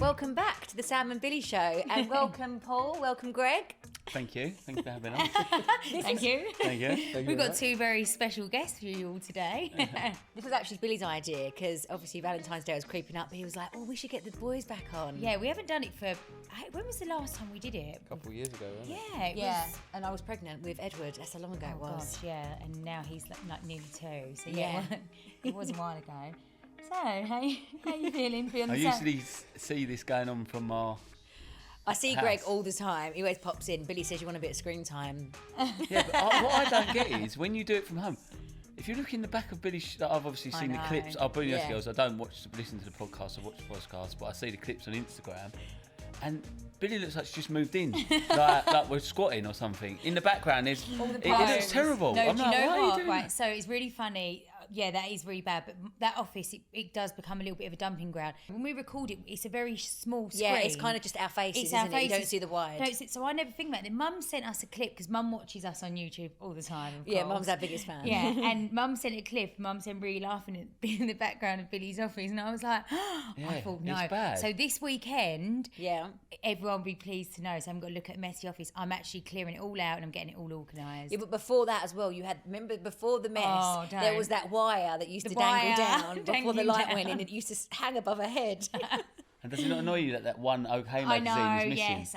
Welcome back to the Sam and Billie show, and welcome Paul, welcome Greg. Thank you for having us. Thank you. Thank you. We've got two very special guests for you all today. This was actually Billy's idea because obviously Valentine's Day was creeping up, but he was like, "Oh, we should get the boys back on." Yeah, we haven't done it for. When was the last time we did it? A couple of years ago, wasn't it? Yeah, Yeah, and I was pregnant with Edward. That's how long ago it was. Gosh, yeah, and now he's like nearly 2. So yeah, it was a while ago. So how you feeling? I usually see this going on from our I see house. Greg all the time. He always pops in. Billy says, "You want a bit of screen time?" Yeah, but what I don't get is when you do it from home. If you look in the back of Billy's, I've obviously seen the know. clips. I'll be honest, Yeah. girls, I don't listen to the podcast. I watch the podcast, but I see the clips on Instagram, and Billy looks like she's just moved in, like we're squatting or something. In the background, it looks terrible. No, I'm do like, you know why are you what? doing Right, that? so it's really funny. Yeah, that is really bad. But that office, it does become a little bit of a dumping ground. When we record it, it's a very small screen. Yeah, it's kind of just our faces, It's our isn't it? You don't faces. see the wide. No, so I never think about it. Mum sent us a clip because Mum watches us on YouTube all the time. Of Yeah, course. Mum's our biggest fan. Yeah, and Mum sent a clip. Mum sent really laughing at in the background of Billy's office, and I was like, I thought no. it's bad. So this weekend, Yeah. everyone will be pleased to know. So I'm going to look at a messy office. I'm actually clearing it all out and I'm getting it all organised. Yeah, but before that as well, you had, remember before the mess, Oh, there don't. was that wire that used to dangle wire down before the dangling light down. went in. It used to hang above her head. And does it not annoy you that one OK I magazine know. is missing? Yes,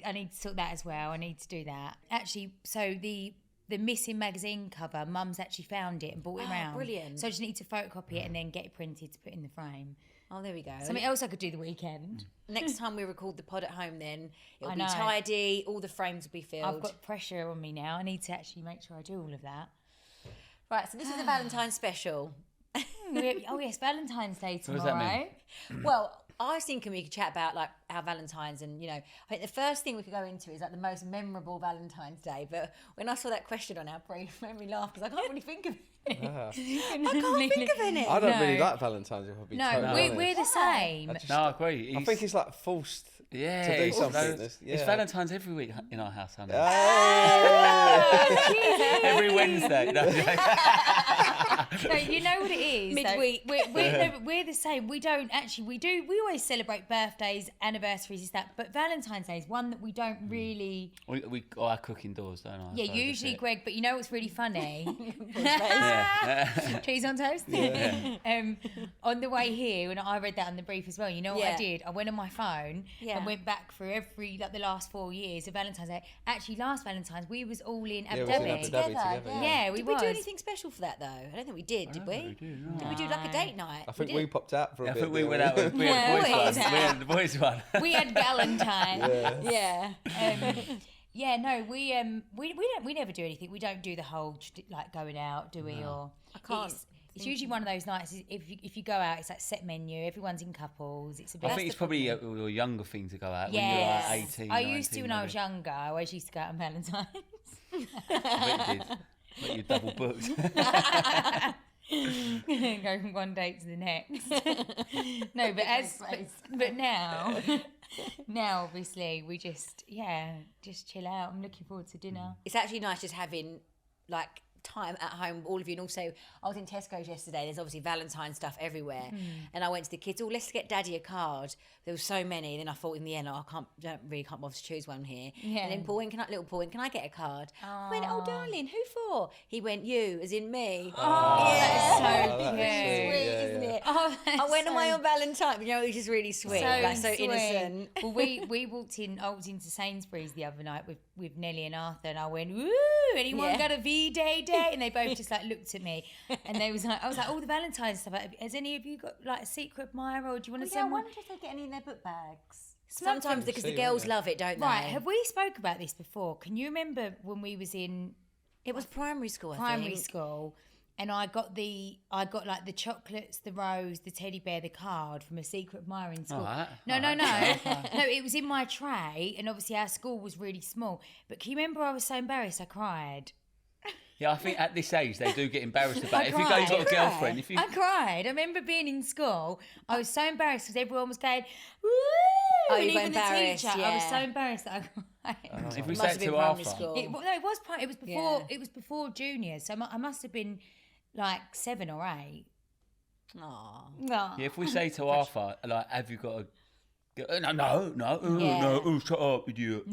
I need to sort that as well. I need to do that. Actually, so the missing magazine cover, Mum's actually found it and brought it round. Brilliant. So I just need to photocopy it and then get it printed to put in the frame. Oh, there we go. Something else I could do the weekend. Next time we record the pod at home, then it'll I be know. tidy. All the frames will be filled. I've got pressure on me now. I need to actually make sure I do all of that. Right, so this is a Valentine's special. Oh yes, Valentine's Day does tomorrow. that mean? Well, I was thinking we could chat about like our Valentines, and I think the first thing we could go into is like the most memorable Valentine's Day. But when I saw that question on our brief, it made me laugh because I can't really think of it. I can't think of any. I don't No. really like Valentine's, if I'll be No, totally we're honest. the same. No, I agree. I think it's like forced yeah, to do it's something. It's Yeah. Valentine's every week in our house, honey. Hey! Every Wednesday. No, No, you know what it is. though? Midweek. We're the same. We don't actually. We always celebrate birthdays, anniversaries, is that. But Valentine's Day is one that we don't really. I cook indoors, don't I? Yeah, So usually that's it. Greg. But you know what's really funny? Yeah. Cheese on toast. Yeah. On the way here, and I read that on the brief as well. You know what Yeah. I did? I went on my phone Yeah. and went back through every the last 4 years of Valentine's Day. Actually, last Valentine's we was all in Abu we was in Dhabi. Abu Dhabi together. Yeah, we Did we do was. anything special for that though? I don't think we did. Did we? No. Did we do like a date night? I think did. we popped out for a I bit. think we didn't went out with we had the Yeah, boys we one. went We had the boys one. We had Valentine. Yeah. Yeah. Yeah, no, we never do anything. We don't do the whole like going out, do we? Or I can't It's usually one of those nights. If you go out, it's like set menu. Everyone's in couples. It's a bit. I think it's probably a younger thing to go out Yes. when you're like 18. I used to 19, when I was maybe. younger. I always used to go out on Valentine's. I bet you did. But you double booked. Go from one date to the next. No, but now obviously we just chill out. I'm looking forward to dinner. It's actually nice just having like time at home, all of you. And also I was in Tesco's yesterday. There's obviously Valentine stuff everywhere, and I went to the kids, let's get Daddy a card. There were so many. Then I thought in the end, I can't bother to choose one here. Yeah. And then little Paul, can I get a card? I went, oh darling, who for? He went, you, as in me. Oh, that's so that cute. is Sweet, Yeah, isn't yeah. it? Oh, I went so away on Valentine, which is really sweet, so sweet. innocent. Well, we walked in. I was into Sainsbury's the other night with Nelly and Arthur, and I went, "Woo! Anyone Yeah. got a V-Day day?" And they both just like looked at me, and I was like, "Oh, the Valentine's stuff. Has any of you got like a secret admirer, or do you want to Yeah, I send one?" wonder if they get any in their book bags. Sometimes- Sometimes because the See, girls yeah. love it, don't they? Right? Have we spoke about this before? Can you remember when we was in It was primary school, I primary think. school? And I got like the chocolates, the rose, the teddy bear, the card from a secret admirer in school. Alright, No, alright. no, it was in my tray, and obviously our school was really small. But can you remember I was so embarrassed I cried? Yeah, I think at this age they do get embarrassed about it. If you cried. you've got a Did you cry? girlfriend, if you I cried. I remember being in school. I was so embarrassed because everyone was going, woo! Oh, and you got even the embarrassed, teacher. I was yeah. so embarrassed that I cried. if we Must say have it been to primary Arthur, school. It was before. Yeah. It was before junior, so I must have been like 7 or 8. Aw. No. yeah, if we say to Arthur, like, have you got a no, shut up, idiot.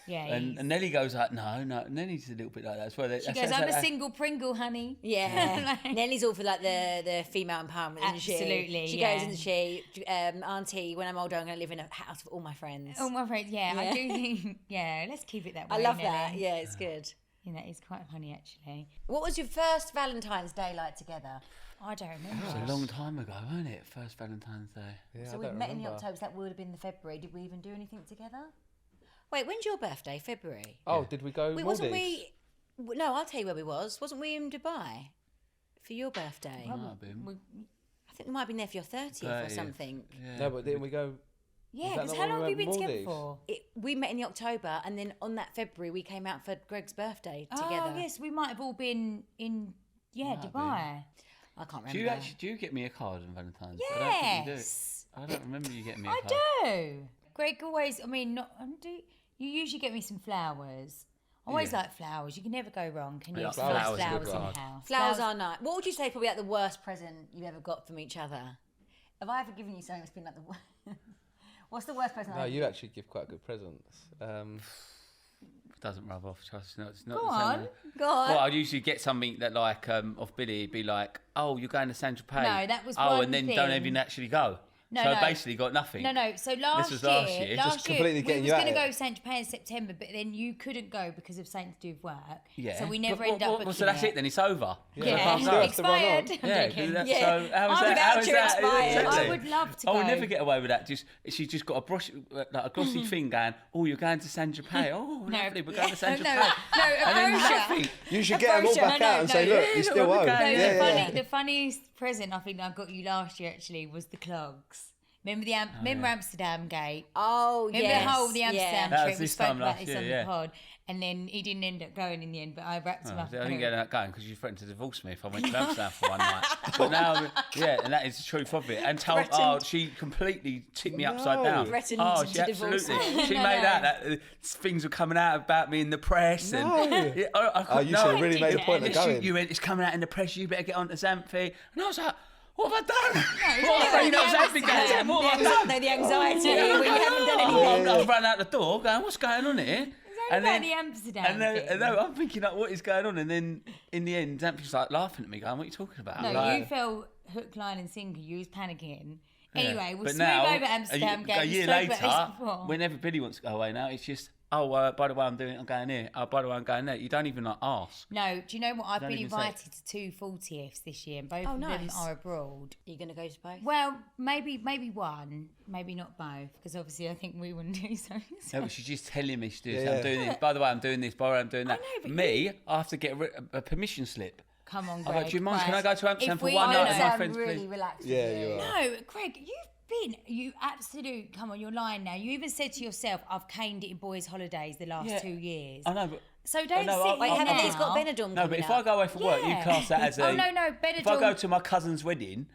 Yeah, And Nelly goes like, no. Nelly's a little bit like that as well. she goes, I'm a single Pringle, honey. Yeah. Nellie's all for like the female empowerment, isn't she? Absolutely, She yeah. goes, isn't she? Auntie, when I'm older, I'm going to live in a house with all my friends. All my friends, I do think, let's keep it that way. I love Nelly. that. Yeah, it's good. Yeah, that is quite funny, actually. What was your first Valentine's Day like together? I don't It remember. was a long time ago, wasn't it? First Valentine's Day. Yeah, So I we don't met in the remember. October, so that would have been the February. Did we even do anything together? Wait, when's your birthday? February? Oh, did we go Wait, Maldives? wasn't we... No, I'll tell you where we was. Wasn't we in Dubai for your birthday? Might have been. I think we might have been there for your 30th or 30th. something. Yeah. No, but didn't we go... Yeah, Is that because not how when long we have you been went together Maldives? for? We met in the October, and then on that February we came out for Greg's birthday together. Oh, yes, we might have all been in, Might have Dubai. I can't remember. Do you get me a card on Valentine's Day? I don't think you do. Yes, I don't remember you getting me a I card. do. Greg always, you usually get me some flowers. I always Yeah. like flowers. You can never go wrong, can you? Yeah, Flowers, flowers are flowers good in card. the house. Flowers are nice. What would you say probably like the worst present you've ever got from each other? Have I ever given you something that's been like the worst? What's the worst present? No, I've you actually give quite good presents. It doesn't rub off, trust me. It's not Go the same on. way. Go on. Well, I'd usually get something that like off Billy, be like, oh, you're going to Saint Tropez. No, that was Oh, one and then thing. don't even actually go. No, so no. basically got nothing. No. So last was year, last year. Just completely we getting was you going to at go it. Saint Tropez in September, but then you couldn't go because of something to do with work. Yeah. So we never But ended up. well, so that's it then. It's over. Yeah, So I can't go. Have to run on. expired. I'm Yeah, joking. that- Yeah. so how is I'm that? about How is to that? expire. Exactly. I would love to I go. would never get away with that. She's just got a brush, like a glossy thing going. Oh, you're going to Saint Tropez. Oh, lovely. We're going to Saint No, Tropez. no, And then a brochure. nothing. You should get them all brochure. back No, out and no, say, no. look, you Yeah, still we're owe. going. No, Yeah. the funniest present I think I got you last year actually was the clogs. Remember remember Amsterdam Gate? Oh, Remember yes. the whole the Amsterdam Yeah. That trip? was We this spoke time about last this year, on yeah. the pod, and then he didn't end up going in the end. But I wrapped him Oh, up. I didn't get that going because you threatened to divorce me if I went to Amsterdam for one night. But now, and that is the truth of it. And she completely tipped me upside down. Threatened Oh, to she divorce absolutely. She No, made no. out that things were coming out about me in the press. No. And, yeah, Oh, you should have really made a point of You going. went, it's coming out in the press, you better get on to Xanthi. And I was like, what have I done? it's What have I only done? about Xanthi the game? What have I done? No, the anxiety when you haven't done anything. I've run out the door going, what's going on here? And then the Amsterdam thing. no, I'm thinking like, what is going on? And then in the end, Xanthi's like laughing at me, going, "What are you talking about?" No, like, you felt hook, line, and sinker. You was panicking. yeah. Anyway, we'll But smooth now, over Amsterdam a Gate. year We spoke about later, this before. whenever Billy wants to go away, now it's just, oh, by the way, I'm going here. Oh, by the way, I'm going there. You don't even like ask. No, do you know what? I've Don't been even say. invited to 2 40ths this year, and both Oh, of them nice. are abroad. Are you going to go to both? Well, maybe one, maybe not both, because obviously I think we wouldn't do so. No, but she's just telling me she's doing Yeah, this. I'm yeah. doing this. By the way, I'm doing this. By the way, I'm doing that. know, but Me, I have to get a permission slip. Come on, I'm Greg. like, do you mind? Can I right. go to Amsterdam If for we- one I night know. with my sound friends, really please? relaxed. Yeah, with you are. No, Greg, you absolute. Come on, you're lying now. You even said to yourself, "I've caned it in boys' holidays the last Yeah. 2 years." I know, but So don't no, sit Wait, here haven't now. he's got Benidorm no, but coming if up? I go away for work, you Yeah. class that as a. Oh, no, If I go Benidorm- to my cousin's wedding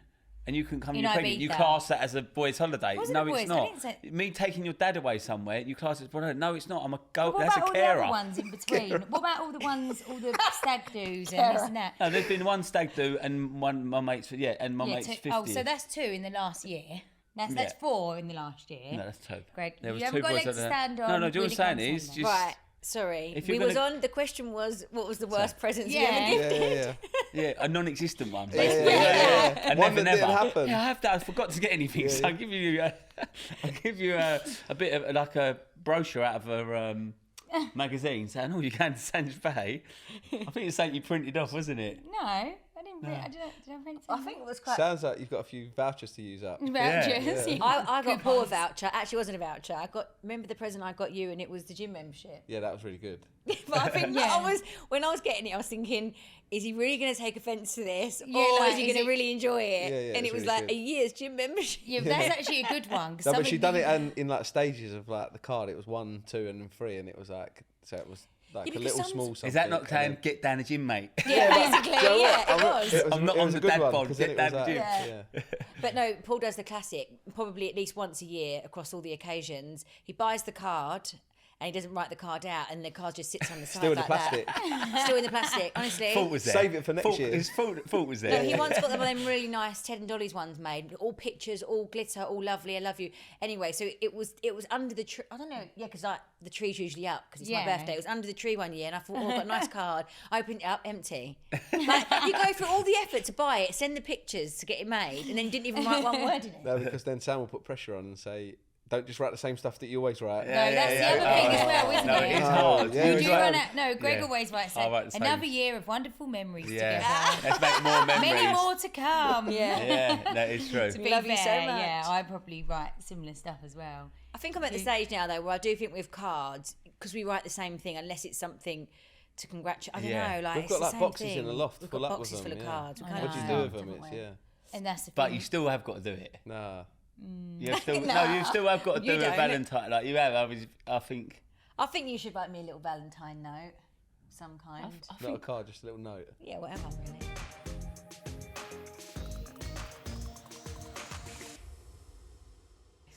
and you can come, In you're pregnant, you Ibiza. class that as a boys' holiday. Was it No, a it's boys'? I not. didn't say- Me taking your dad away somewhere, you class it as no, it's not. I'm a go. What That's about a all the carer. other ones in between? What about all the stag do's and this and that? No, there's been one stag do and one my mate's and my mate's 50. Oh, so that's 2 in the last year. That's Yeah. 4 in the last year. No, that's 2. Greg, There you was haven't 2 got a boys leg to that- stand on. No, do you know what I'm really saying can't is stand just Right, sorry. If We you're was gonna- on, the question was, what was the worst presents you Yeah. ever given? Yeah. a non-existent one. Yeah, basically. yeah. And One never, that didn't never. happen. Yeah, I forgot to get anything, so Yeah. I'll give you a bit of like a brochure out of a magazine saying, "Oh, you're going to Saint Tropez." I think it's something you printed off, wasn't it? No, I didn't. Did I print I think it was quite... Sounds like you've got a few vouchers to use up. vouchers. Yeah. I got Paul a voucher. Actually, it wasn't a voucher. Remember the present I got you, and it was the gym membership. Yeah, that was really good. But I think Yeah. when I was getting it, I was thinking, is he really going to take offence to this, Yeah, or like, is he is going to it- really enjoy it? Yeah, And it's it was really like good. a year's gym membership. Yeah, but that's actually a good one. 'cause No, some but she of done you- it in like stages of like the card. It was 1, 2, and then 3, and it was like so it was like Yeah, a because little some- small something. Is that not and saying then- get down the gym, mate? Yeah, basically, Do you know yeah, what? it was. It was, I'm not it on was the a good dad one bod, 'cause get then it down was the like- gym. yeah. But no, Paul does the classic, probably at least once a year across all the occasions. He buys the card, and he doesn't write the card out, and the card just sits on the side Still in the like plastic. that. Still in the plastic, honestly. Fault was there. Save it for next Fault, year. His fault was No, there. he once got one of them really nice Ted and Dolly's ones made, all pictures, all glitter, all lovely. I love you. Anyway, so it was under the tree. I don't know, yeah, because like the tree's usually up because it's my Yeah. birthday. It was under the tree one year, and I thought, oh, I've got a nice card. I opened it up, empty. Like, you go through all the effort to buy it, send the pictures to get it made, and then you didn't even write one word in it. No, because then Sam will put pressure on and say, don't just write the same stuff that you always write. No, that's the other thing as well, isn't No, it? it is hard. Yeah, You it's do like- run out. No, Greg Yeah. always writes I'll write the same. another year of wonderful memories Yeah. together. Let's make more memories. Many more to come. Yeah. Yeah, that is true. To be Love you so fair, much. yeah, I probably write similar stuff as well. I think I'm at the stage now, though, where I do think with cards, because we write the same thing, unless it's something to congratulate. I don't Yeah. know. Like, We've it's got the like same boxes thing. in the loft We've full got up with boxes them. full of yeah. cards. We I kind know. of What do you Yeah. do with them? Different It's, way. yeah. And that's the But thing. you still have got to do it. Nah. You still, No. you still have got to You do a don't. Valentine. Like you have, I think. I think you should write me a little Valentine note, of some kind. Not a card, just a little note. Yeah, whatever, really.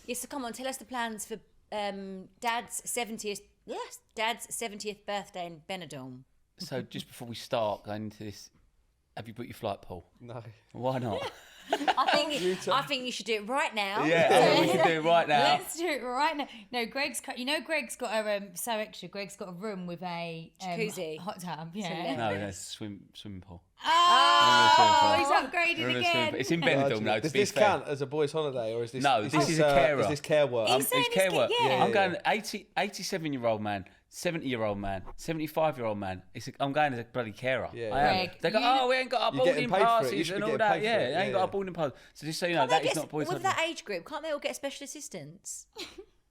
Yes, so come on, tell us the plans for Dad's 70th. Yes, Dad's 70th birthday in Benidorm. So just before we start going into this, have you booked your flight, Paul? No. Why not? I think you should do it right now. Yeah, I think we can do it right now. Let's do it right now. No, Greg's got a so extra. Greg's got a room with a Jacuzzi. hot tub. Yeah. No, that's swimming pool. Oh, he's Remember upgraded Remember the swimming again. pool. It's in Benidorm now. To Does be this fair. count as a boys' holiday, or is this? No, this is a carer. Is this care work? He's saying It's care work. yeah. I'm going 87-year-old man, 70-year-old man, 75-year-old man. I'm going as a bloody carer. Yeah. I am. Greg, They go, you- oh, we ain't got our You're getting boarding paid for it. You passes should and be all getting that. paid Yeah, for it. they ain't Yeah, got our yeah. boarding pass. So just so you know, Can't that they is get, not boys' with holiday. that age group, can't they all get special assistants?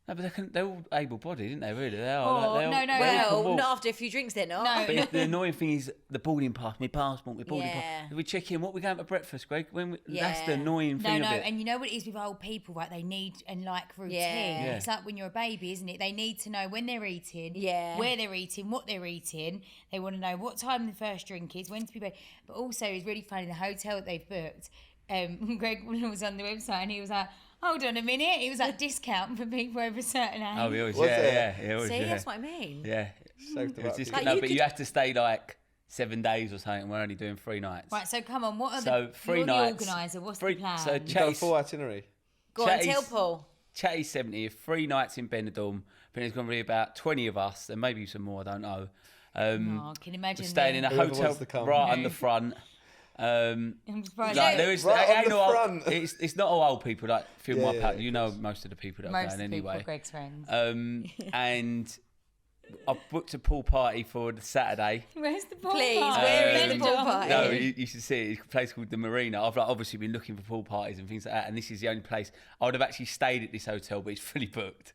No, but they're all able-bodied, aren't they? Really, they are. Oh, like, no, they all Well, can walk. not after a few drinks, they're not. No. But the annoying thing is the boarding pass, my passport, my boarding Yeah. pass. We check in. What we going for breakfast, Greg? That's the Yeah. annoying thing No, of it. and you know what it is with old people, right? They need and like routine. Yeah. It's like when you're a baby, isn't it? They need to know when they're eating, Yeah. where they're eating, what they're eating. They want to know what time the first drink is, when to be bed. But also, it's really funny the hotel that they've booked. Greg was on the website and he was like, "Hold on a minute," he was like, "Discount for people over a certain age." Oh, he always, Was yeah, it? he always, See, yeah. that's what I mean. Yeah. Saved It was about just, Like, no, you but could- you have to stay like 7 days or something. We're only doing 3 nights. Right, so come on, what are So 3 you're nights. the organiser, what's Three- the plan? so You've got a Chase- full itinerary. Go on, Chatty's- tell Paul. Chatty's 70th, 3 nights in Benidorm. I think there's going to be about 20 of us. There may be some more, I don't know. Oh, I can imagine We're staying in a Whoever hotel wants to come. right on the front. I'm surprised. Like, there is, Right it on ain't the all- front. It's not all old people like film Yeah, my yeah, pack. of You know most of the people that are most going people anyway. are Greg's friends. And I booked a pool party for the Saturday. Where's the pool Please, party? where is the Benidorm. pool party? No, you should see it. It's a place called the Marina. I've like, obviously been looking for pool parties and things like that, and this is the only place. I would have actually stayed at this hotel, but it's fully booked.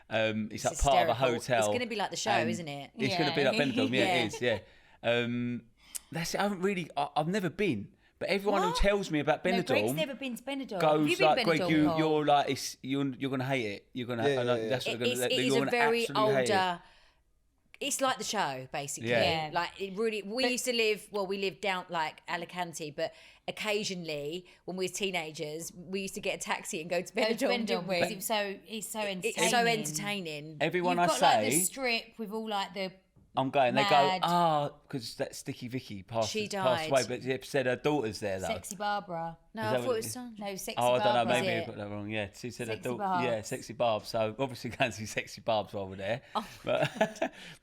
It's like part of a hysterical. hotel. It's going to be like the show, and isn't it? It's going to be Yeah. like Benidorm. Yeah, Yeah. it is. Yeah. That's it. I haven't really. I've never been, but everyone What? who tells me about No, Greg's Benidorm never been to Benidorm. Have goes you been like, to Greg, Benidorm, Paul? you're like, you're gonna hate it. You're gonna. Yeah, and yeah, yeah. That's what It gonna, is, you're it is a gonna very absolutely hate it. older. It's like the show, basically. Yeah. Yeah. Like it really. We used to live. Well, we lived down like Alicante, but occasionally when we were teenagers, we used to get a taxi and go to Go to Benidorm. didn't Benidorm we? because it's so entertaining. It's so entertaining. Everyone You've I got like the say, strip with all like the I'm going. They mad. go, because that Sticky Vicky passed She away, died. but they said her daughter's there though. Sexy Barbara. No, Is I that thought what it it was. is? No, Sexy Oh, I don't know. Barbara. Maybe I it? got that wrong. Yeah, she said her Sexy daughter. Barbs. Yeah, Sexy Barbs. So obviously going to see Sexy Barbs while we're there. Oh.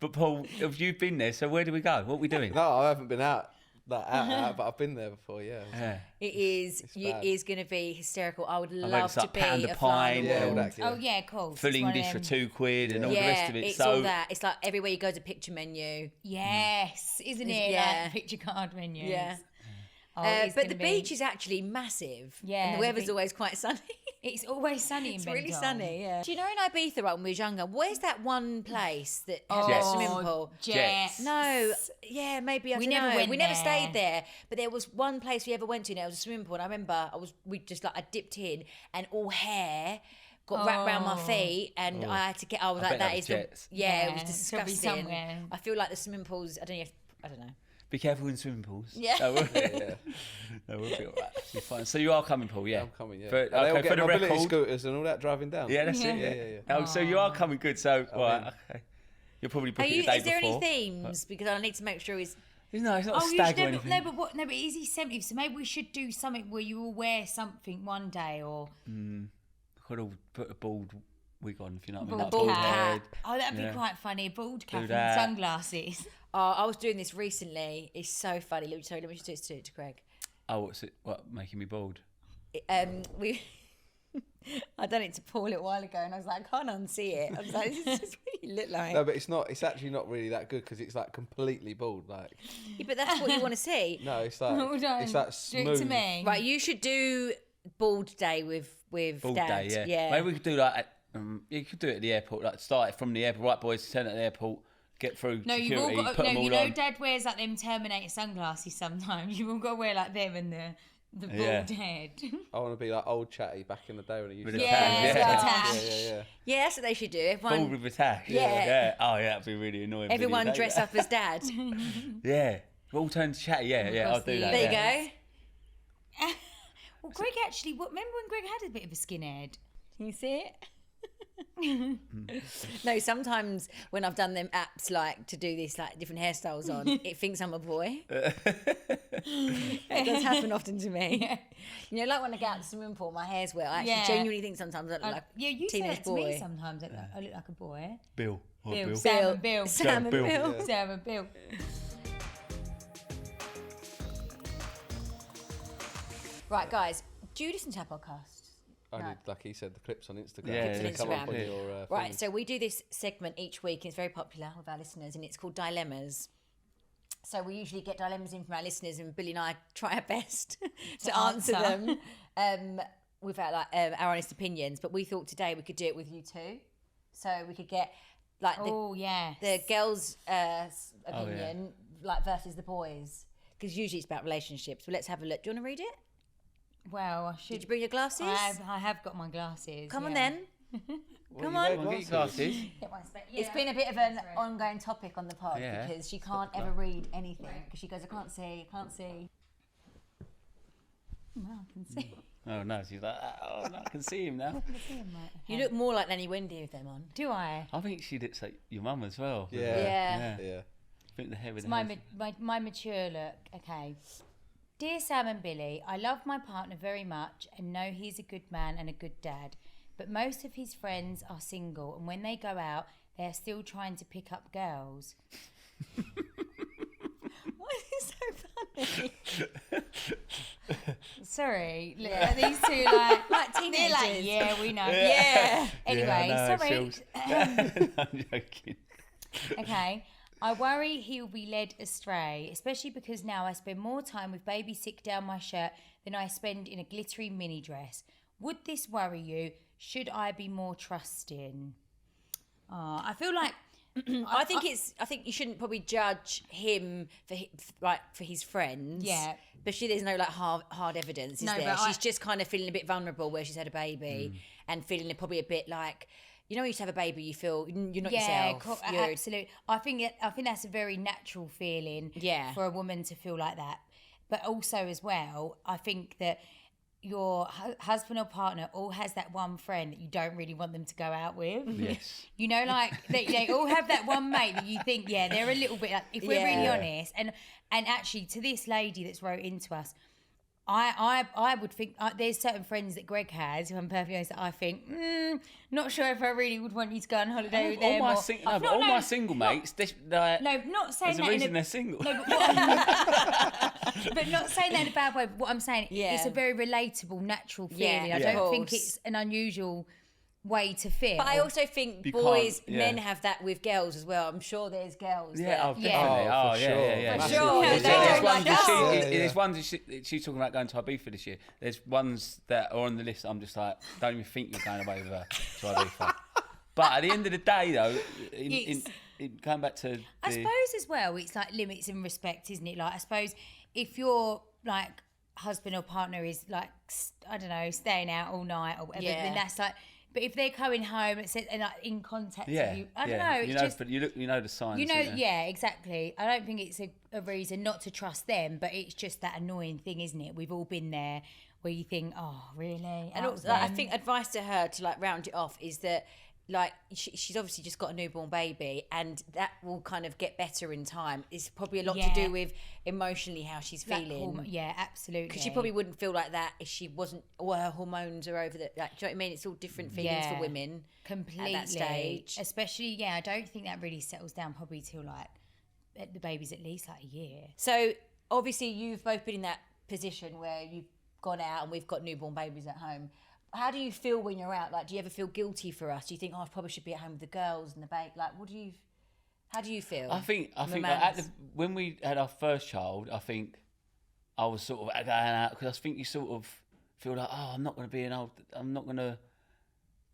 But Paul, have you been there? So where do we go? What are we doing? No, I haven't been out, but I've been there before. Yeah. Yeah. It is. It bad. is going to be hysterical. I would bet love it's to like be pound a of fly on pine the Yeah, wall. all that. Oh yeah, of course. Full It's one of English for them- £2 and all the Yeah, rest of it. it's So all that. It's like everywhere you go, the picture menu. Yes, isn't it? Yeah. Like picture card menus. Yeah. Oh, it's But gonna the be- beach is actually massive. Yeah, And the the weather's beach- always quite sunny. It's always sunny in It's Benidorm. really sunny, yeah. Do you know in Ibiza, right, when we were younger, where's that one place that has Jets. that swimming pool? Jets. No, yeah, maybe I We don't never know. went We never there. stayed there, but there was one place we ever went to. And it was a swimming pool. And I remember I dipped in, and all hair got wrapped around my Oh. feet, and I had to get. I was I like, bet that that was is Jets. the yeah, it was Yeah, it's gotta be disgusting. somewhere. I feel like the swimming pools. I don't know. be careful in swimming pools. Yeah. That will, Yeah. that will be all right. Be fine. So you are coming, Paul? Yeah. I'm coming. Yeah. For, And they all okay, get for the mobility record. scooters and all that driving down. Yeah, that's it. Yeah. Yeah. Yeah. Oh, so you are coming good. So, right, in. okay. You'll probably book it the day Is there before. any themes? Because I need to make sure he's... No, it's not a Oh, you stag should or never, anything. no, but he's 70, so maybe we should do something where you all wear something one day, or Could all put a bald wig on, if you know what I mean. bald Like bald cap. head. Oh, that'd be Yeah. quite funny. A bald cap and that. sunglasses. I was doing this recently. It's so funny. Let me just do it to Greg. Oh, what's it? What, making me bald? We... I done it to Paul a little while ago, and I was like, I can't unsee it. I was like, this is just what you look like. No, but it's not. It's actually not really that good because it's like completely bald. Like, Yeah, but that's what you want to see. no, it's like Hold on. it's like Do it smooth. to me. Right, you should do bald day with Bald Dad. day, yeah. Maybe we could do like, you could do it at the airport. Like start it from the airport. Right, boys, turn at the airport. Get through No, security. you've all got. Put No, them all you know, on. Dad wears like them Terminator sunglasses sometimes. You've all got to wear like them and the bald Yeah. head. I want to be like old chatty back in the day when I used With to. a Yeah, tan, it's yeah. got a yeah, tan. yeah. Yeah, that's what they should do. Bald Everyone, with a tag. Yeah. Oh, yeah, that'd be really annoying. everyone video, dress don't up as Dad. Yeah. We'll all turn to chatty. Yeah, across I'll do the that. There you yeah. go. Well, Greg actually. Remember when Greg had a bit of a skinhead? Can you see it? No, sometimes when I've done them apps like to do this like different hairstyles on, it thinks I'm a boy. It does happen often to me. You know, like when I get out the swimming pool, my hair's wet. I actually Yeah. genuinely think sometimes I look like Yeah, you say teenage that to me boy. sometimes. I look like a boy. Bill. What, Bill. Bill? Sam and Bill. Sam and Bill. Bill. Yeah. Sam and Bill. Right, guys, do you listen to our podcast? I No. did, like he said, the clips on Instagram. Yeah, They yeah. come up on Instagram. your Right, thing. so we do this segment each week. It's very popular with our listeners, and it's called Dilemmas. So we usually get dilemmas in from our listeners, and Billy and I try our best to answer answer. them without like our honest opinions. But we thought today we could do it with you two, so we could get like Oh yeah. the girls' opinion like versus the boys, because usually it's about relationships. Well, let's have a look. Do you want to read it? Well, I Did should. you bring your glasses? I have got my glasses. Come on yeah. then. What, come you on. wear Come on, get your glasses? glasses. Get my spec- It's yeah. been a bit of an ongoing topic on the pod Yeah. because she can't ever read anything because she goes, I can't see. Well, I can see. Oh, no. She's like, oh, no, I can see him now. I can see 'em right You here. look more like Nanny Wendy with them on. Do I? I think she looks like your mum as well. Yeah. Yeah. Yeah. I think the hair with It's the my, hair. my mature look. Okay. Dear Sam and Billy, I love my partner very much and know he's a good man and a good dad. But most of his friends are single, and when they go out, they are still trying to pick up girls. Why is it so funny? Sorry, look at these two like Like they're teenagers. like, yeah, we know. Yeah. Anyway, Yeah, I know, sorry. Phil's- I'm joking. Okay. I worry he'll be led astray, especially because now I spend more time with baby sick down my shirt than I spend in a glittery mini dress. Would this worry you? Should I be more trusting? I feel like I think you shouldn't probably judge him for his friends. Yeah. Especially there's no like hard evidence, is No, there? but She's just kind of feeling a bit vulnerable where she's had a baby and feeling probably a bit like, you know, when you have a baby, you feel you're not yourself. You're- absolutely. I think that's a very natural feeling Yeah. for a woman to feel like that. But also as well, I think that your husband or partner all has that one friend that you don't really want them to go out with. Yes. You know, like they all have that one mate that you think, yeah, they're a little bit like, if we're really Yeah. honest. And actually, to this lady that's wrote into us, I would think there's certain friends that Greg has, if I'm perfectly honest, that I think, not sure if I really would want you to go on holiday with All them. my, or- sing- Oh, no, but no, all no, my single mates, like, no, not saying there's a that reason in they're single. no, but not saying that in a bad way. But what I'm saying, Yeah. it's a very relatable, natural Yeah, feeling. I of don't think course. it's an unusual way to feel. But I also think You boys, can't- yeah. men have that with girls as well. I'm sure there's girls. Yeah, oh, that, definitely. Yeah. Oh, Oh, for yeah, sure. yeah, yeah. For Massive. sure. Yeah, They yeah. don't There's like ones that us. there's ones that she's talking about going to Ibiza this year. There's ones that are on the list. I'm just like, don't even think you're going away with her to Ibiza. But at the end of the day, though, going back to I suppose as well, it's like limits and respect, isn't it? Like, I suppose if your like husband or partner is like, I don't know, staying out all night or whatever, Yeah. then that's like. But if they're coming home and like in contact yeah, with you, I don't yeah. know. It's You know, just but you know the signs. you know, don't you? yeah, exactly. I don't think it's a reason not to trust them, but it's just that annoying thing, isn't it? We've all been there where you think, oh, really? And Out also, with I them? think advice to her to like round it off is that like she's obviously just got a newborn baby, and that will kind of get better in time. It's probably a lot to do with emotionally how she's feeling. Yeah, absolutely. Because she probably wouldn't feel like that if she wasn't, or her hormones are over the, like, do you know what I mean? It's all different feelings for women. Completely. At that stage. Especially, I don't think that really settles down probably till like the baby's at least like a year. So obviously you've both been in that position where you've gone out and we've got newborn babies at home. How do you feel when you're out? Like, do you ever feel guilty for us? Do you think, I probably should be at home with the girls and the baby? Like, how do you feel? I think like when we had our first child, I think I was sort of going out because I think you sort of feel like, I'm not going to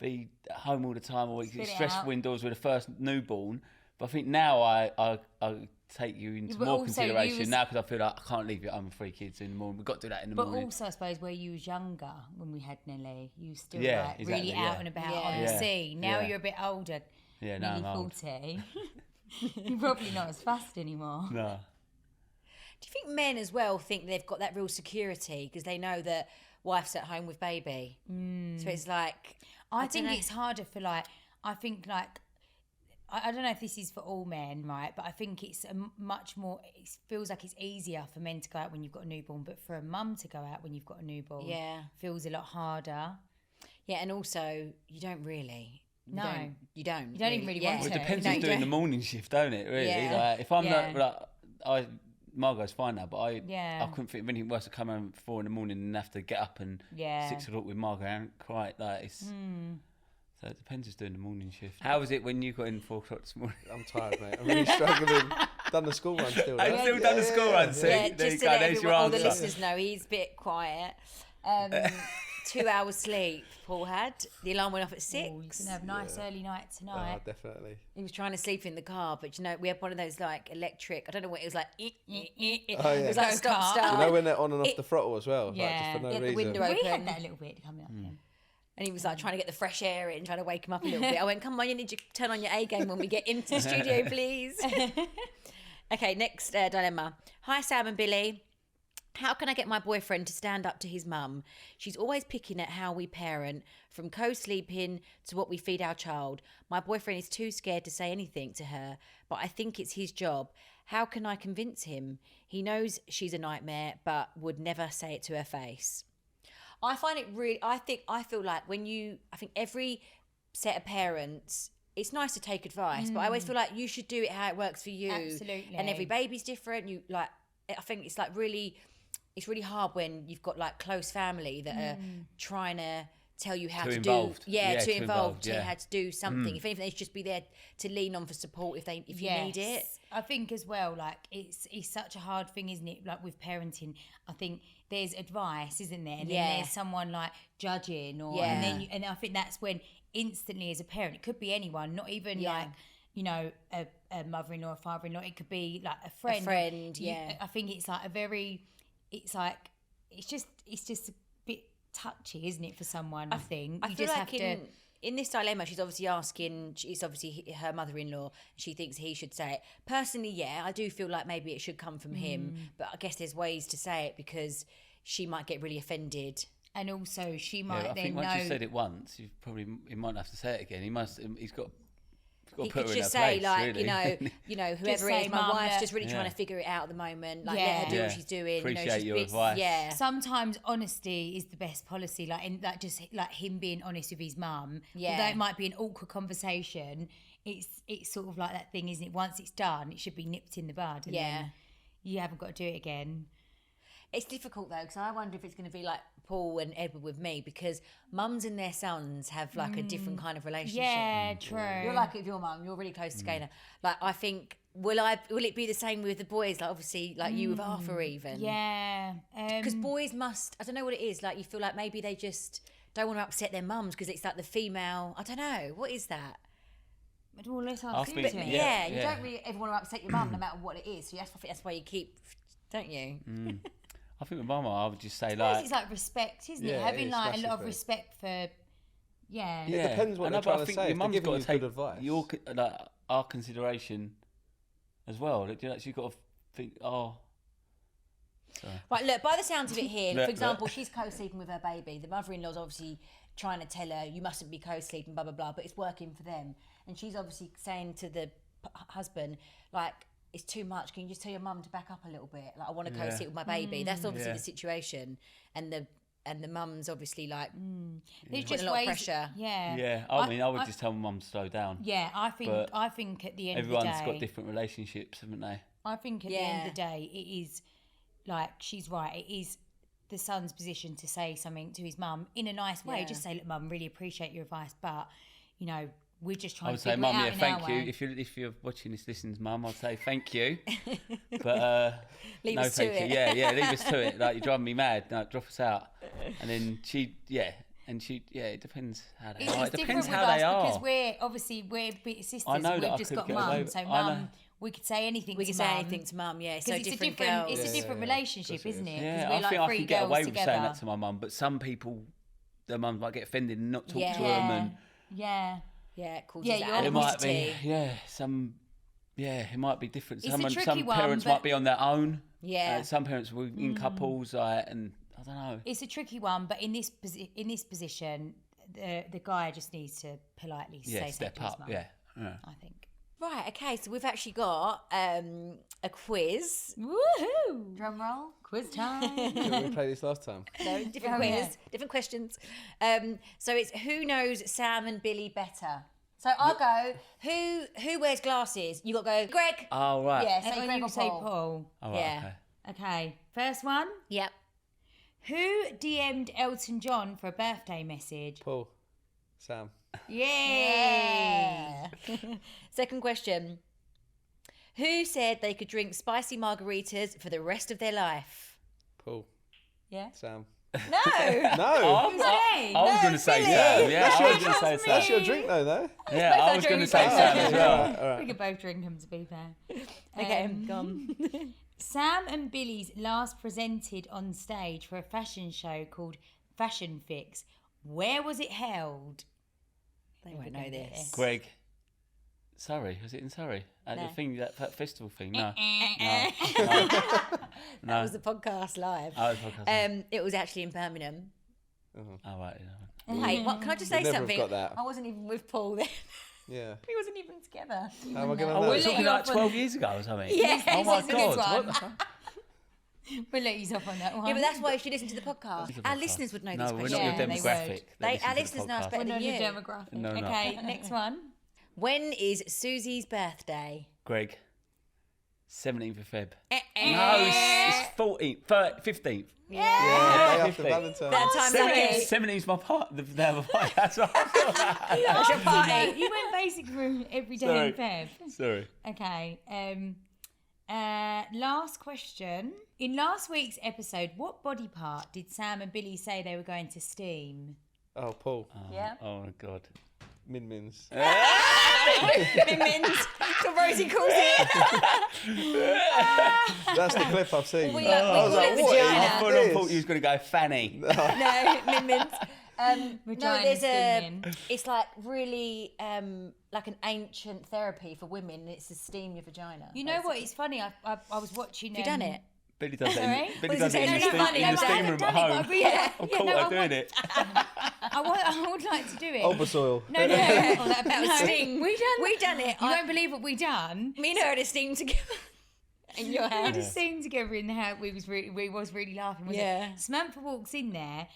be at home all the time, or it's stressful indoors with the first newborn. But I think now I take you into more consideration now, because I feel like I can't leave you at home with 3 kids in the morning. We've got to do that in the morning. But also, I suppose, where you was younger when we had Nelly, you were still really out and about on the scene. Now you're a bit older, nearly 40. You're probably not as fast anymore. No. Do you think men as well think they've got that real security because they know that wife's at home with baby? So it's like... I think it's harder for I don't know if this is for all men, right? But I think it's much more. It feels like it's easier for men to go out when you've got a newborn, but for a mum to go out when you've got a newborn, feels a lot harder. Yeah, and also you don't really. You don't even really want to. Well, it depends who's doing the morning shift, don't it? Really, like if I'm not, Margot's fine now, but I couldn't think of anything worse to come home at 4 a.m. and have to get up and 6 o'clock with Margot and quite like it's. So it depends who's doing the morning shift. How was it when you got in 4 o'clock this morning? I'm tired, mate. I'm really struggling. Done the school run still. I've still done the school run, see? Yeah, there just you to go, let all the listeners know, he's a bit quiet. 2 hours sleep Paul had. The alarm went off at 6. You can have a nice early night tonight. Definitely. He was trying to sleep in the car, but we had one of those like electric, I don't know what it was like. It was like start. You know when they're on and off the throttle as well? Yeah. Like, just for no the reason. window We open. had that a little bit coming up then. And he was like trying to get the fresh air in, trying to wake him up a little bit. I went, come on, you need to turn on your A game when we get into the studio, please. Okay, next dilemma. Hi, Sam and Billie. How can I get my boyfriend to stand up to his mum? She's always picking at how we parent, from co-sleeping to what we feed our child. My boyfriend is too scared to say anything to her, but I think it's his job. How can I convince him? He knows she's a nightmare, but would never say it to her face. I find it really, I feel like I think every set of parents, it's nice to take advice, but I always feel like you should do it how it works for you. Absolutely. And every baby's different. I think it's like it's really hard when you've got like close family that are trying to tell you how to involved. do, too involved, yeah. how to do something. If anything, they should just be there to lean on for support if you need it. I think as well, like it's such a hard thing, isn't it? Like with parenting, I think there's advice, isn't there? And then there's someone like judging, and I think that's when instantly as a parent, it could be anyone, not even like, you know, a mother-in-law, a father-in-law. It could be like a friend. I think it's like it's just a bit touchy, isn't it, for someone? I think I feel like in this dilemma, she's obviously asking. It's obviously her mother-in-law. She thinks he should say it. Personally, I do feel like maybe it should come from him. But I guess there's ways to say it because she might get really offended. And also, she might I think once you said it once, he might have to say it again. He's got. He could just say, like, really. you know, whoever it is, my wife's just really trying to figure it out at the moment. Like, let her do what she's doing. Appreciate your advice. Yeah. Sometimes honesty is the best policy. Like, just like him being honest with his mum. Yeah. Although it might be an awkward conversation, it's sort of like that thing, isn't it? Once it's done, it should be nipped in the bud. And then you haven't got to do it again. It's difficult though, because I wonder if it's going to be like Paul and Edward with me, because mums and their sons have like a different kind of relationship. Yeah, true. You're like with your mum, you're really close to Gaynor. Like, I think, will it be the same with the boys? Like, obviously, like you with Arthur even. Yeah. Because boys must, I don't know what it is, like you feel like maybe they just don't want to upset their mums because it's like the female, I don't know, what is that? Well, let's ask him. You don't really ever want to upset your mum no matter what it is. So I think that's why you keep, don't you? I think with Mama, I would just say it's like respect, isn't it? Having like a lot of respect for, It depends what they're trying to say. Your mum's got to take good advice. Our consideration as well. You've got to think, Right, look, by the sounds of it here, for example, she's co-sleeping with her baby. The mother-in-law's obviously trying to tell her you mustn't be co-sleeping, blah blah blah, but it's working for them. And she's obviously saying to the husband, like, it's too much. Can you just tell your mum to back up a little bit? Like, I want to co-sleep with my baby. That's obviously the situation, and the mum's obviously like, There's putting just a lot of ways. pressure. Yeah. Yeah, I mean, I would just tell my mum to slow down. Yeah, I But think at the end of the Everyone's day, got different relationships, haven't they? I think at the end of the day, it is like she's right. It is the son's position to say something to his mum in a nice way. Yeah. Just say, "Look, mum, really appreciate your advice, but you know, we're just I trying would to say, figure mum, it out yeah, in thank our you. way." If you're watching this, listens, mum, I'd say thank you. But Leave no, us to thank you. it. Yeah, leave us to it. Like, you're driving me mad. No, drop us out. And then it depends how they are. It It's depends different how with they us are. because we're big sisters. I know and that we've I just could got get away mum, with- so I mum, know. we could say anything. We to can say mum. anything to mum, yeah. So Because it's different a different, girls. it's a different relationship, Of course it isn't it? is. 'Cause Yeah, we're I like think I three could get girls away with saying together. that to my mum, but some people, their mums might get offended and not talk Yeah. to them, and Yeah. Yeah, it causes Yeah, that you're it might be, animosity. it might be different. It's a tricky Some one, parents but- might be on their own. Yeah. Some parents were in couples, and I don't know. It's a tricky one, but in this position, the guy just needs to politely Yeah, say step something to his up. mum. Yeah. I think. Right, okay, so we've actually got a quiz. Woohoo! Drum roll. Quiz time. Did we play this last time? No, different Oh, quiz, yeah. different questions. So it's who knows Sam and Billie better? So I'll go, who wears glasses? You got to go, Greg. Oh, right. Yeah, And say when Greg you or say Paul. Paul. Oh, right, Yeah. okay. Okay. First one. Yep. Who DM'd Elton John for a birthday message? Paul. Sam. Yay! Second question. Who said they could drink spicy margaritas for the rest of their life? Paul. Yeah. Sam. No. No! Hey! I was going to say Billie. Sam. Yeah, I was going to say That's Sam. That's your drink though, though. Yeah, both I our was going to drinks. say Sam as well. All right. We could both drink them, to be fair. Okay, go on. Sam and Billie's last presented on stage for a fashion show called Fashion Fix. Where was it held? They won't know this. Greg. Surrey. Was it in Surrey? At No. the thing, that festival thing? No. That was the podcast live. Oh, it's podcast. It was actually in Birmingham. Oh, right. Yeah. Hey, what, can I just say We'd never have something? got that. I wasn't even with Paul then. Yeah. We wasn't even together. How am I going to Oh, know? we're let talking you like off on- 12 years ago or something? Yeah, Oh my this is a good God. What one. the fuck? We'll let you off on that one. Yeah, but that's why you should listen to the podcast. It's a Our podcast. listeners would know No, these we're questions. not your Yeah, they demographic. would. that listen Our to the listeners know us podcast. better We're than not your you. demographic. No, no. Okay, next one. When is Susie's birthday? Greg. 17th of Feb. Eh, No, it's 14th, 15th. Yeah, day after 15th. Valentine. That time, Sammy. 17th's my part. The other part. That's what I thought. That was your party. You went basic room every day Sorry. in Feb. Sorry. Okay. Last question. In last week's episode, what body part did Sam and Billie say they were going to steam? Oh, Paul. Yeah. Oh my God. Min Mins. Min Mins. That's what Rosie calls it. That's the clip I've seen. We I was call like, it what vagina. I is thought this? you was going to go Fanny. No, Min Mins. No, Vagina there's a. steaming. It's like really like an ancient therapy for women. And it's to steam your vagina. You know what? It's funny. I was watching. Have you done it? Billy does Sorry? it. Billy What does is it it? in No, the no, steam, no, in the I steam haven't room done at it, but home. I really- I've yeah, caught no, her I doing want- it. I would like to do it. Obersoil. No, no. That was No, sting. We We done it. You won't believe what we done. Me and her had a steam together. In your We had house. a scene together in the house. We was really laughing. Wasn't Yeah. it? Samantha walks in there,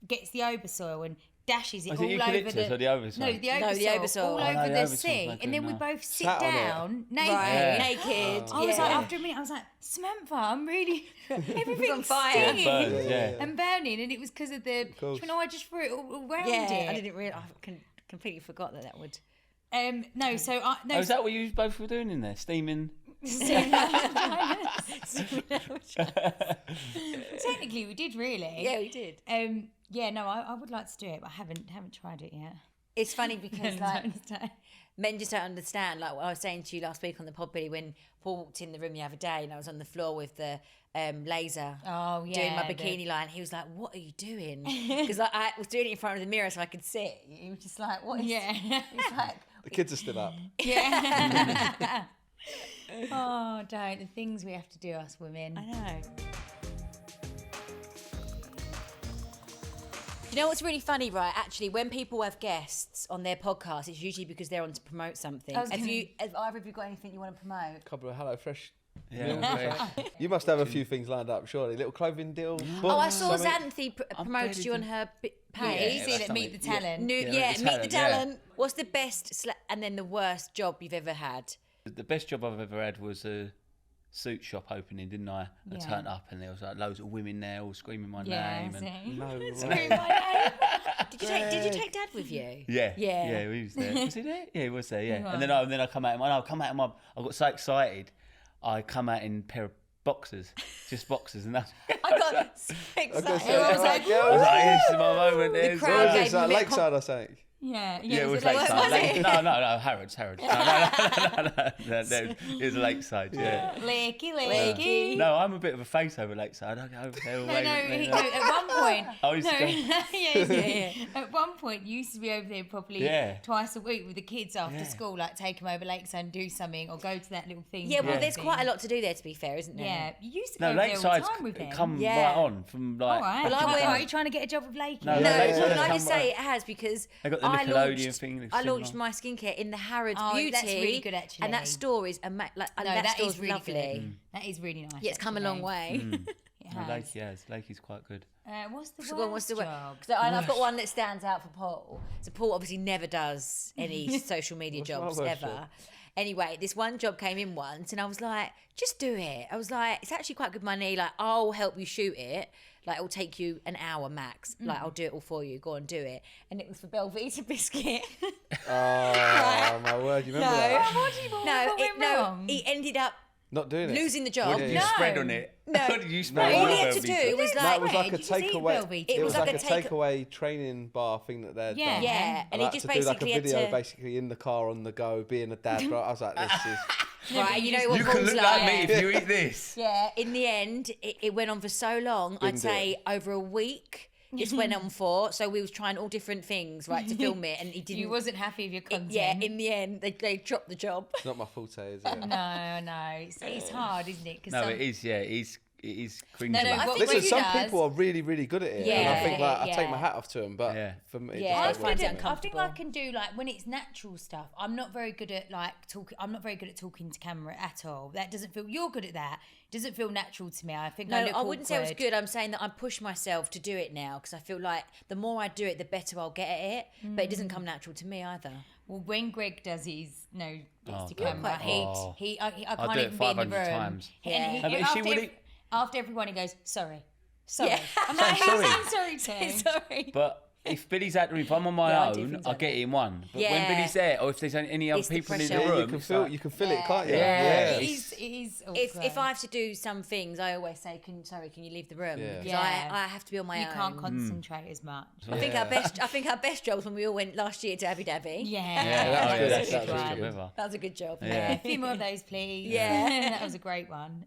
gets the Obersoil and dashes it Was all it over eucalyptus the. or the Obersoil? No, the Obersoil. No, the Obersoil. All Oh, over no, the the Obersoil's sink, no and good, then we no. both sit Sat on it. down naked. Right, Yeah. naked. I was yeah. like, after a minute, I was like, Samantha, I'm really everything's on fire. stinging Burns, yeah. and burning, and it was because of the. course. She went, oh, I just threw it all around Yeah, it. I didn't really. I completely forgot that would. No, so I no. Oh, is that what you both were doing in there? Steaming? Technically, we did really. Yeah, we did. Yeah, no, I would like to do it, but I haven't tried it yet. It's funny because Don't like understand. men just don't understand. Like what I was saying to you last week on the pod, Billy, when Paul walked in the room the other day and I was on the floor with the laser. Oh yeah, Doing my bikini line, he was like, "What are you doing?" Because like, I was doing it in front of the mirror so I could sit. He was just like, "What is?" Yeah, He's like, The kids are still up. yeah. Oh, don't the things we have to do, us women. I know. You know what's really funny, right? Actually, when people have guests on their podcast, it's usually because they're on to promote something. Have either of you got anything you want to promote? A couple of HelloFresh. Yeah. You must have a few things lined up, surely. Little clothing deal. Books, I saw something. Xanthi promoted you on her page. You see that Meet the Talent. Meet the Talent. What's the best and then the worst job you've ever had? The best job I've ever had was a suit shop opening, didn't I? I turned up and there was like loads of women there all screaming my name. And No way. Screaming my name. Did you take Dad with you? Yeah, he was there. Was he there? Yeah, he was there. Yeah, and then I come out. I got so excited. I come out in a pair of boxers, just boxers, and that's. I got so excited. I was like, this is my moment. The There's- crowd Is that Lakeside, I think? Yeah, Yeah, it was like, Lakeside. No, Harrods. No. It was Lakeside, yeah. Lakey. No, I'm a bit of a face over Lakeside. I go over there. No, at one point. I used to go- yeah. At one point, you used to be over there probably Yeah. twice a week with the kids after school, like take them over Lakeside and do something, or go to that little thing. Yeah, well, there's quite a lot to do there, to be fair, isn't there? Yeah, you used to No, go over there all the Lakeside's time with them. come Yeah. right on from like. All right. Well, Are you trying to get a job with Lakey? No, No, Lakeside's can I come just say right- it has, because They got the I Nickelodeon thing, the I launched cinema. my skincare in the Harrods Oh, Beauty. that's really good, actually. And that store is that that store's is really lovely. good. That is really nice. Yeah, it's come a long way. It No, has. Lakey's quite good. What's the So what's the worst word? job? So I've got one that stands out for Paul. So Paul obviously never does any social media What's my jobs worst ever. job? Anyway, this one job came in once, and I was like, just do it. I was like, it's actually quite good money. Like, I'll help you shoot it. Like, it'll take you an hour max. Like, I'll do it all for you. Go and do it. And it was for Belvita biscuit. Oh, my word. You remember that? What went wrong? He ended up Not doing it. losing the job. What did you No. spread on it? No. What did you spread All on he it? had to do was No, like, it was like a Did you see takeaway. Velveeta? It was like a take- takeaway training bar thing that they'd Yeah. done. yeah, and he Like, just to do like a basically had video, to. basically in the car on the go, being a dad. Bro. I was like, this is. Right, you know what You can Paul's look like. like me if you eat this. Yeah, in the end, it went on for so long. I'd Didn't say it? over a week. This went on for. So we was trying all different things, right, to film it, and he didn't. You wasn't happy with your content. Yeah, in the end, they dropped the job. It's not my forte, is it? No. It's hard, isn't it? 'Cause No, some- it is. Yeah, it is cringy. No, I what think Listen, he some does- people are really, really good at it, and I Yeah, think like I take yeah. my hat off to them. But Yeah. for me, it Yeah, I just don't work find for it me. think I uncomfortable. can do like when it's natural stuff. I'm not very good at like talking. I'm not very good at talking to camera at all. That doesn't feel. You're good at that. It doesn't feel natural to me. I think No, I look I wouldn't say it was awkward. good. I'm saying that I push myself to do it now because I feel like the more I do it, the better I'll get at it. But it doesn't come natural to me either. Well, when Greg does his bits to God. camera, Quite hot. I I'll can't do it even be in the 500 room. times. Yeah. And But is she really- after everyone, he goes, sorry. Yeah. I'm like, Say sorry. who's saying sorry to? Sorry. But if Billy's at if I'm on my Yeah, I do own, things I'll like get it in one. But Yeah. when Billy's there, or if there's any other It's the people in the pressure. Yeah, room, you can it's feel like- it, can't you? Yeah. It is awkward. If I have to do some things, I always say, "Can you leave the room?" Yeah. Because Yeah. I have to be on my you own. can't concentrate as much. I think our best job was when we all went last year to Abu Dhabi. Yeah, Yeah, that was oh, good. yeah, That's that's the really best job good. ever. That was a good job. Yeah. A few more of those, please. Yeah. That was a great one.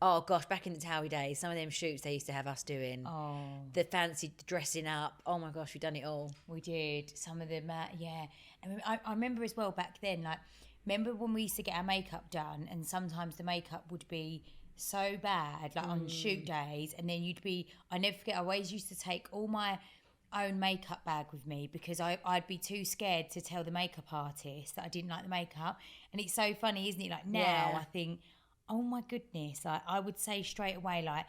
Oh gosh, back in the Towie days, some of them shoots they used to have us doing. Oh, The fancy dressing up. Oh my gosh, we've done it all. we did. Some of them, yeah. And I remember as well back then, like, remember when we used to get our makeup done and sometimes the makeup would be so bad, like on shoot days, and then I never forget, I always used to take all my own makeup bag with me because I'd be too scared to tell the makeup artist that I didn't like the makeup. And it's so funny, isn't it? Like now Yeah. I think, oh my goodness, like I would say straight away, like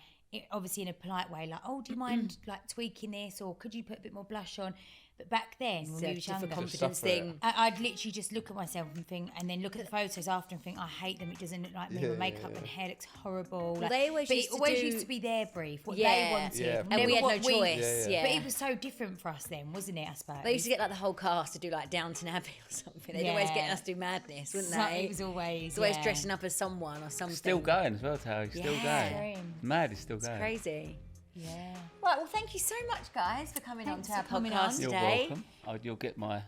obviously in a polite way, like, oh, do you mind like tweaking this, or could you put a bit more blush on? But back then when we was It's a younger, confidence suffer it. thing. I'd literally just look at myself and think, and then look at the photos after and think, I hate them. It doesn't look like me. Yeah, My makeup yeah. and hair looks horrible. Like, they always but used it to always do- used to be their brief, what they Yeah. wanted, Yeah, And we had what no choice. Yeah, Yeah. But it was so different for us then, wasn't it? I suppose. They used to get like the whole cast to do like Downton Abbey or something. They'd always Yeah. get us to do madness, wouldn't So- they? It was always, It's always yeah. dressing up as someone or something. Still going as well, Towie. Still Yeah. going. Mad is still going. Crazy. Yeah. Right, well, thank you so much, guys, for coming Thanks on to our for coming podcast on. You're today. welcome. Oh, you'll get my.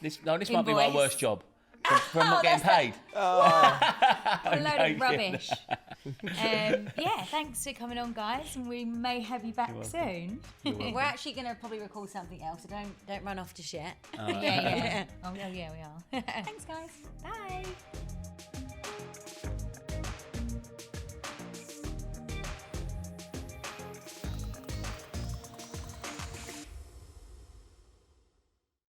This might be my Invoice. worst job from not getting paid. A load joking. of rubbish. Yeah, thanks for coming on, guys, and we may have you back soon. We're actually going to probably record something else, so don't run off just yet. Yeah. Oh, yeah, we are. Thanks, guys. Bye.